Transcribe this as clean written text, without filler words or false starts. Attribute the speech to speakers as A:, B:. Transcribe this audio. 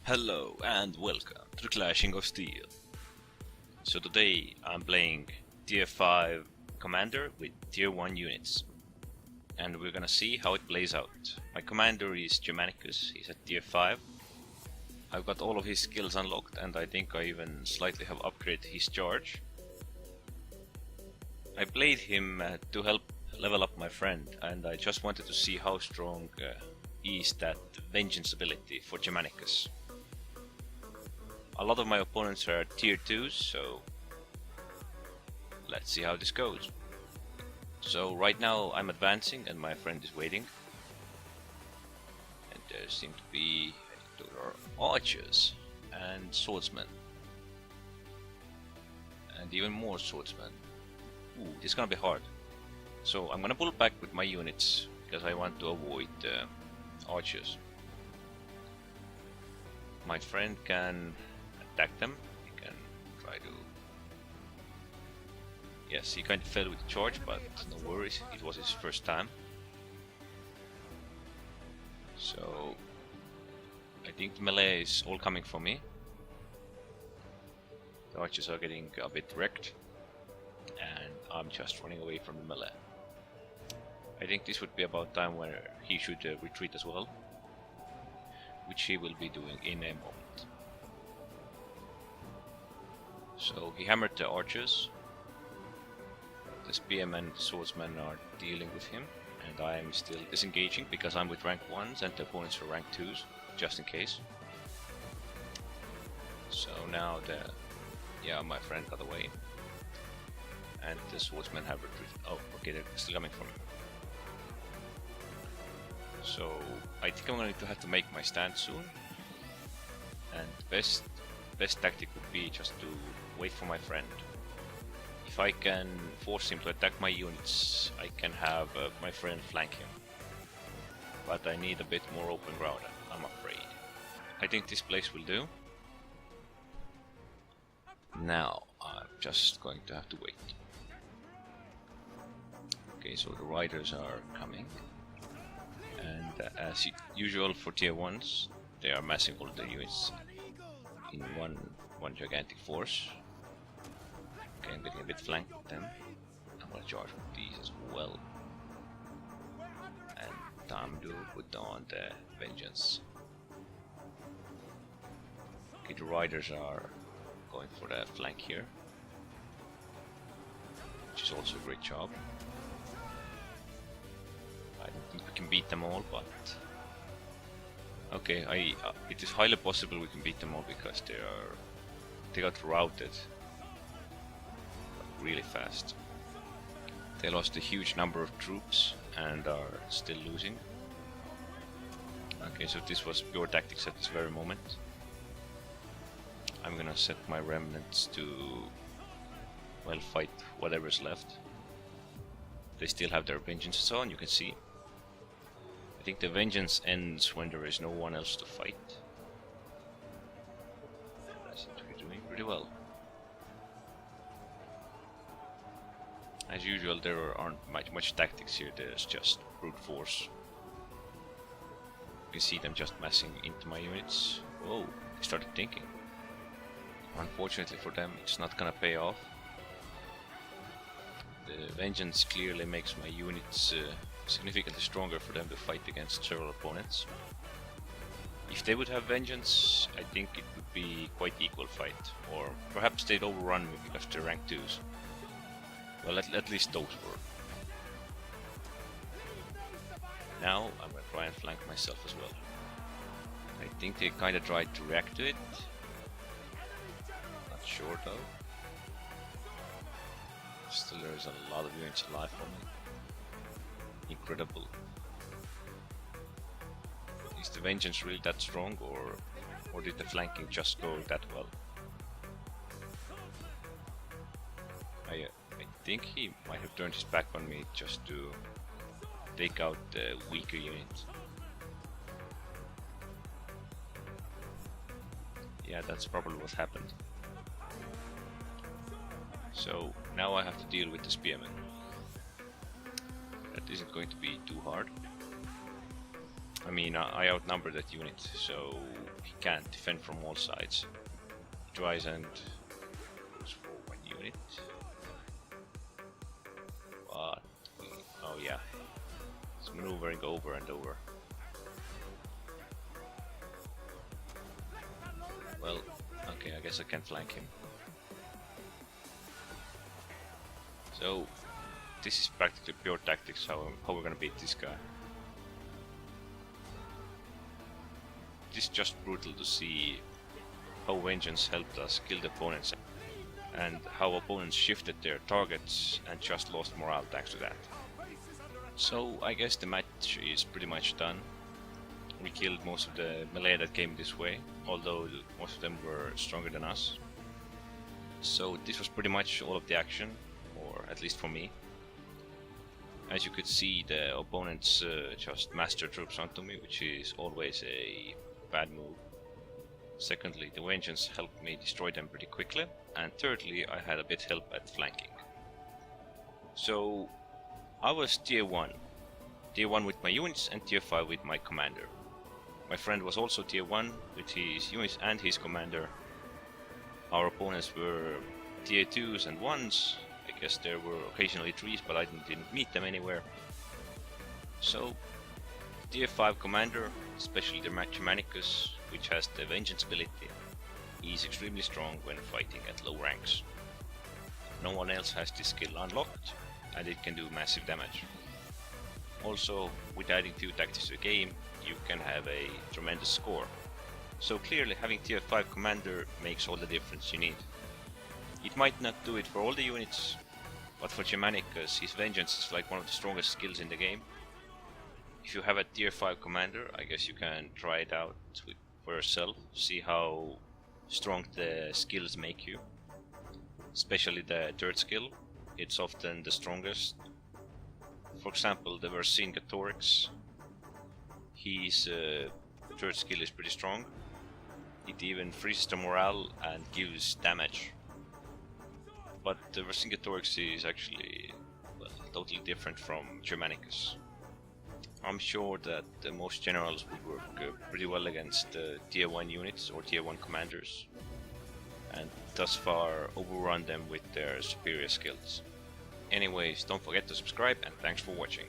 A: Hello and welcome to the Clashing of Steel. So today I'm playing tier 5 commander with tier 1 units. And we're gonna see how it plays out. My commander is Germanicus, he's at tier 5. I've got all of his skills unlocked and I think I even slightly have upgraded his charge. I played him to help level up my friend, and I just wanted to see how strong is that vengeance ability for Germanicus. A lot of my opponents are tier 2s, so let's see how this goes. So right now I'm advancing and my friend is waiting. And there seem to be archers and swordsmen. And even more swordsmen. Ooh, this is gonna be hard. So I'm gonna pull back with my units because I want to avoid archers. My friend can attack them. He can try to... Yes, he kind of fell with the charge, but no worries, it was his first time. So I think the melee is all coming from me. The archers are getting a bit wrecked and I'm just running away from the melee. I think this would be about time where he should retreat as well, which he will be doing in a moment. So he hammered the archers, the spearmen and the swordsmen are dealing with him, and I am still disengaging because I'm with rank 1s and the opponents are rank 2s, just in case. So now my friend got away, and the swordsmen have retreated. Oh, okay, they're still coming from him. So I think I'm going to have to make my stand soon, and the best tactic would be just to wait for my friend. If I can force him to attack my units, I can have my friend flank him. But I need a bit more open ground, I'm afraid. I think this place will do. Now I'm just going to have to wait. Okay, so the riders are coming. And as usual for tier 1s, they are massing all their units in one gigantic force. Okay, I'm getting a bit flanked with them. I'm gonna charge with these as well. And time to put on the vengeance. Okay, the riders are going for the flank here, which is also a great job. I don't think we can beat them all, but okay, it is highly possible we can beat them all because they got routed really fast. They lost a huge number of troops and are still losing. Okay, so this was pure tactics at this very moment. I'm gonna set my remnants to, well, fight whatever's left. They still have their vengeance and so on, you can see. I think the vengeance ends when there is no one else to fight. I seem to be doing pretty well. As usual, there aren't much tactics here, there's just brute force. You can see them just massing into my units. Whoa, they started thinking. Unfortunately for them, it's not gonna pay off. The vengeance clearly makes my units significantly stronger for them to fight against several opponents. If they would have vengeance, I think it would be quite equal fight, or perhaps they'd overrun me because they're rank 2s. Well, at least those were. Now I'm gonna try and flank myself as well. I think they kinda tried to react to it. Not sure though. Still, there is a lot of units alive for me. Incredible. Is the vengeance really that strong, or did the flanking just go that well? I think he might have turned his back on me just to take out the weaker unit. Yeah, that's probably what happened. So now I have to deal with the spearmen. That isn't going to be too hard. I mean, I outnumber that unit, so he can't defend from all sides. He tries and goes for one unit. But oh yeah, he's maneuvering over and over. Well, okay, I guess I can flank him. So this is practically pure tactics how we're gonna beat this guy. It is just brutal to see how Vengeance helped us kill the opponents and how opponents shifted their targets and just lost morale thanks to that. So I guess the match is pretty much done. We killed most of the melee that came this way, although most of them were stronger than us. So this was pretty much all of the action, or at least for me. As you could see, the opponents just massed their troops onto me, which is always a bad move. Secondly, the Vengeance helped me destroy them pretty quickly, and thirdly, I had a bit help at flanking. So I was tier 1 with my units and tier 5 with my commander. My friend was also tier 1 with his units and his commander. Our opponents were tier 2s and 1s. I guess there were occasionally 3s, but I didn't meet them anywhere. So tier 5 commander, especially the Germanicus, which has the Vengeance ability, is extremely strong when fighting at low ranks. No one else has this skill unlocked, and it can do massive damage. Also, with adding 2 tactics to the game, you can have a tremendous score. So clearly having tier 5 commander makes all the difference you need. It might not do it for all the units, but for Germanicus, his Vengeance is like one of the strongest skills in the game. If you have a tier 5 commander, I guess you can try it out for yourself, see how strong the skills make you. Especially the third skill, it's often the strongest. For example, the Vercingetorix, his third skill is pretty strong. It even freezes the morale and gives damage. But the Vercingetorix is actually, well, totally different from Germanicus. I'm sure that most generals would work pretty well against tier 1 units or tier 1 commanders, and thus far overrun them with their superior skills. Anyways, don't forget to subscribe, and thanks for watching.